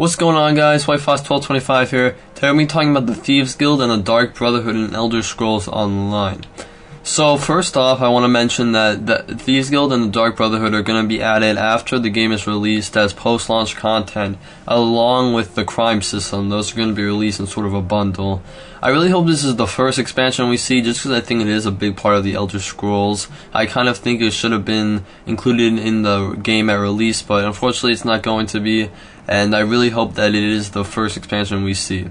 What's going on, guys? WhiteFox1225 here. Today we're talking about the Thieves Guild and the Dark Brotherhood in Elder Scrolls Online. So first off, I want to mention that the Thieves Guild and the Dark Brotherhood are going to be added after the game is released as post-launch content, along with the crime system. Those are going to be released in sort of a bundle. I really hope this is the first expansion we see, just because I think it is a big part of the Elder Scrolls. I kind of think it should have been included in the game at release, but unfortunately it's not going to be, and I really hope that it is the first expansion we see.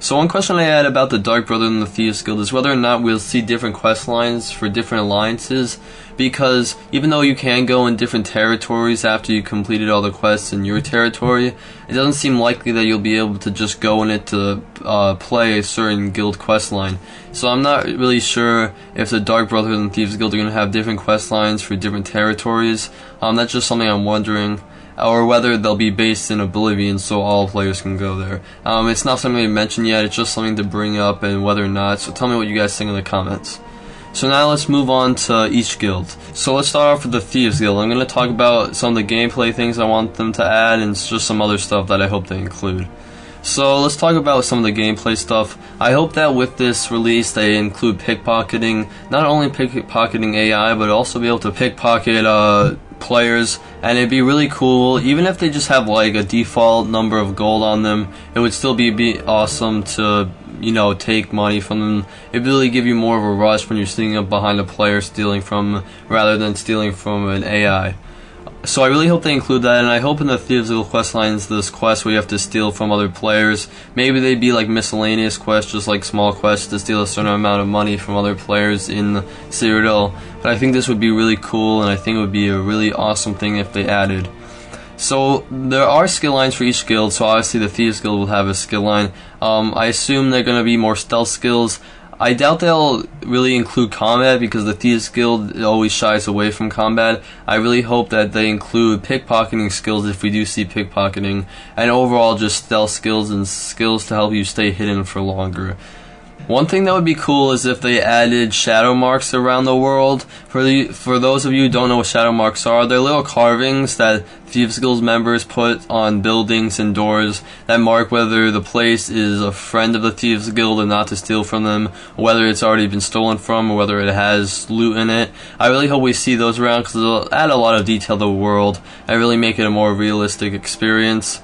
So one question I had about the Dark Brotherhood and the Thieves Guild is whether or not we'll see different quest lines for different alliances, because even though you can go in different territories after you completed all the quests in your territory, it doesn't seem likely that you'll be able to just go in it to play a certain guild quest line. So I'm not really sure if the Dark Brotherhood and Thieves Guild are going to have different quest lines for different territories. That's just something I'm wondering. Or whether they'll be based in Oblivion so all players can go there. It's not something I mentioned yet, it's just something to bring up and whether or not, so tell me what you guys think in the comments. So now let's move on to each guild. So let's start off with the Thieves Guild. I'm going to talk about some of the gameplay things I want them to add and just some other stuff that I hope they include. So let's talk about some of the gameplay stuff. I hope that with this release they include pickpocketing, not only pickpocketing AI, but also be able to pickpocket players, and it'd be really cool even if they just have like a default number of gold on them. It would still be awesome to, you know, take money from them. It'd really give you more of a rush when you're sitting up behind a player stealing from rather than stealing from an AI. So I really hope they include that, and I hope in the Thieves Guild quest lines, this quest where you have to steal from other players, maybe they'd be like miscellaneous quests, just like small quests to steal a certain amount of money from other players in Cyrodiil. But I think this would be really cool, and I think it would be a really awesome thing if they added. So there are skill lines for each guild, so obviously the Thieves Guild will have a skill line. I assume they're going to be more stealth skills. I doubt they'll really include combat because the Thieves Guild always shies away from combat. I really hope that they include pickpocketing skills if we do see pickpocketing, and overall just stealth skills and skills to help you stay hidden for longer. One thing that would be cool is if they added shadow marks around the world. For those of you who don't know what shadow marks are, they're little carvings that Thieves Guild members put on buildings and doors that mark whether the place is a friend of the Thieves Guild and not to steal from them, or whether it's already been stolen from, or whether it has loot in it. I really hope we see those around because they'll add a lot of detail to the world and really make it a more realistic experience.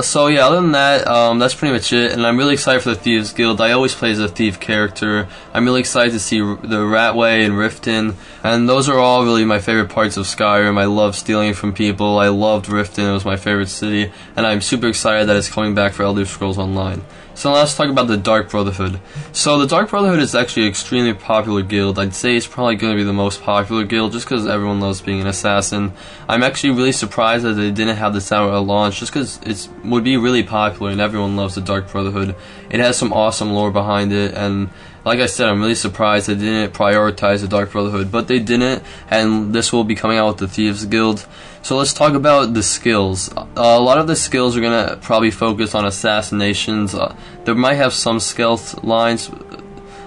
So yeah, other than that, that's pretty much it, and I'm really excited for the Thieves Guild. I always play as a thief character. I'm really excited to see the Ratway and Riften, and those are all really my favorite parts of Skyrim. I love stealing from people. I loved Riften, it was my favorite city, and I'm super excited that it's coming back for Elder Scrolls Online. So now let's talk about the Dark Brotherhood. So the Dark Brotherhood is actually an extremely popular guild. I'd say it's probably going to be the most popular guild just because everyone loves being an assassin. I'm actually really surprised that they didn't have this out at launch just because it would be really popular and everyone loves the Dark Brotherhood. It has some awesome lore behind it, and like I said, I'm really surprised they didn't prioritize the Dark Brotherhood, but they didn't, and this will be coming out with the Thieves Guild. So let's talk about the skills. A lot of the skills are going to probably focus on assassinations. There might have some stealth lines,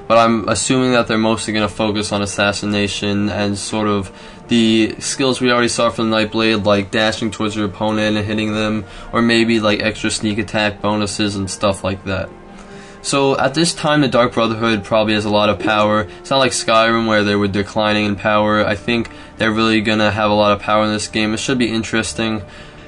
but I'm assuming that they're mostly going to focus on assassination and sort of the skills we already saw from the Nightblade, like dashing towards your opponent and hitting them, or maybe like extra sneak attack bonuses and stuff like that. So at this time the Dark Brotherhood probably has a lot of power. It's not like Skyrim where they were declining in power. I think they're really gonna have a lot of power in this game. It should be interesting.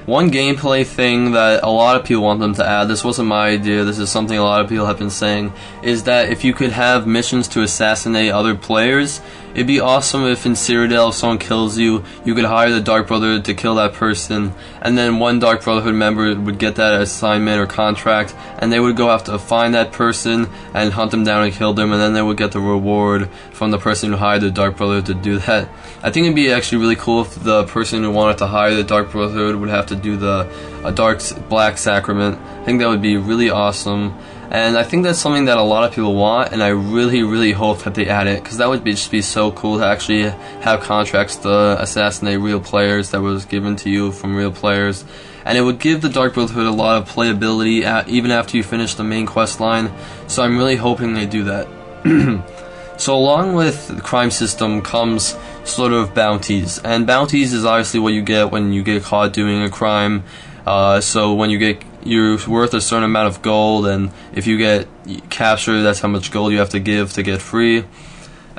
One gameplay thing that a lot of people want them to add, this wasn't my idea, this is something a lot of people have been saying, is that if you could have missions to assassinate other players, it'd be awesome if in Cyrodiil, if someone kills you, you could hire the Dark Brotherhood to kill that person, and then one Dark Brotherhood member would get that assignment or contract, and they would go have to find that person and hunt them down and kill them, and then they would get the reward from the person who hired the Dark Brotherhood to do that. I think it'd be actually really cool if the person who wanted to hire the Dark Brotherhood would have to do the black sacrament. I think that would be really awesome. And I think that's something that a lot of people want, and I really hope that they add it, because that would just be so cool to actually have contracts to assassinate real players that was given to you from real players. And it would give the Dark Brotherhood a lot of playability even after you finish the main quest line, so I'm really hoping they do that. So along with the crime system comes sort of bounties, and bounties is obviously what you get when you get caught doing a crime. So when you're worth a certain amount of gold, and if you get captured, that's how much gold you have to give to get free.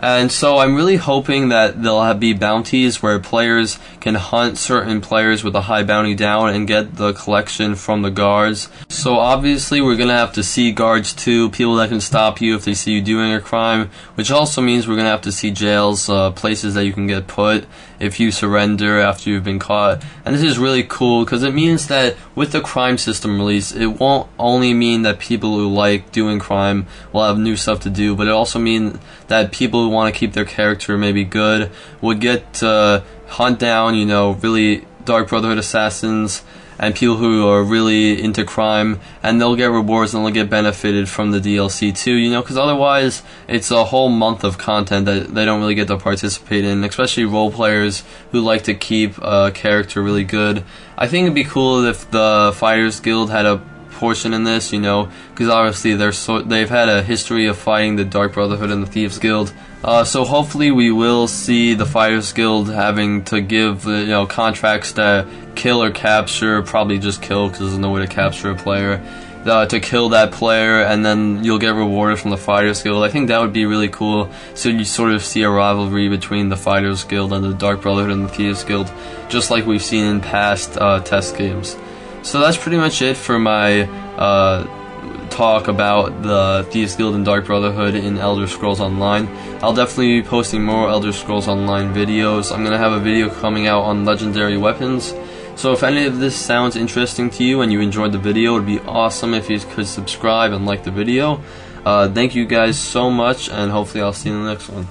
And so I'm really hoping that there'll be bounties where players can hunt certain players with a high bounty down and get the collection from the guards. So obviously we're going to have to see guards too, people that can stop you if they see you doing a crime, which also means we're going to have to see jails, places that you can get put if you surrender after you've been caught. And this is really cool because it means that with the crime system release, it won't only mean that people who like doing crime will have new stuff to do, but it also means that people who want to keep their character maybe good would get to hunt down, you know, really Dark Brotherhood assassins and people who are really into crime, and they'll get rewards and they'll get benefited from the DLC too, you know, because otherwise it's a whole month of content that they don't really get to participate in, especially role players who like to keep a character really good. I think it'd be cool if the Fighters Guild had a portion in this, you know, because obviously they've had a history of fighting the Dark Brotherhood and the Thieves Guild. So hopefully we will see the Fighters Guild having to give contracts to kill or capture, probably just kill because there's no way to capture a player, to kill that player, and then you'll get rewarded from the Fighters Guild. I think that would be really cool, so you sort of see a rivalry between the Fighters Guild and the Dark Brotherhood and the Thieves Guild, just like we've seen in past test games. So that's pretty much it for my talk about the Thieves Guild and Dark Brotherhood in Elder Scrolls Online. I'll definitely be posting more Elder Scrolls Online videos. I'm going to have a video coming out on legendary weapons. So if any of this sounds interesting to you and you enjoyed the video, it would be awesome if you could subscribe and like the video. Thank you guys so much, and hopefully I'll see you in the next one.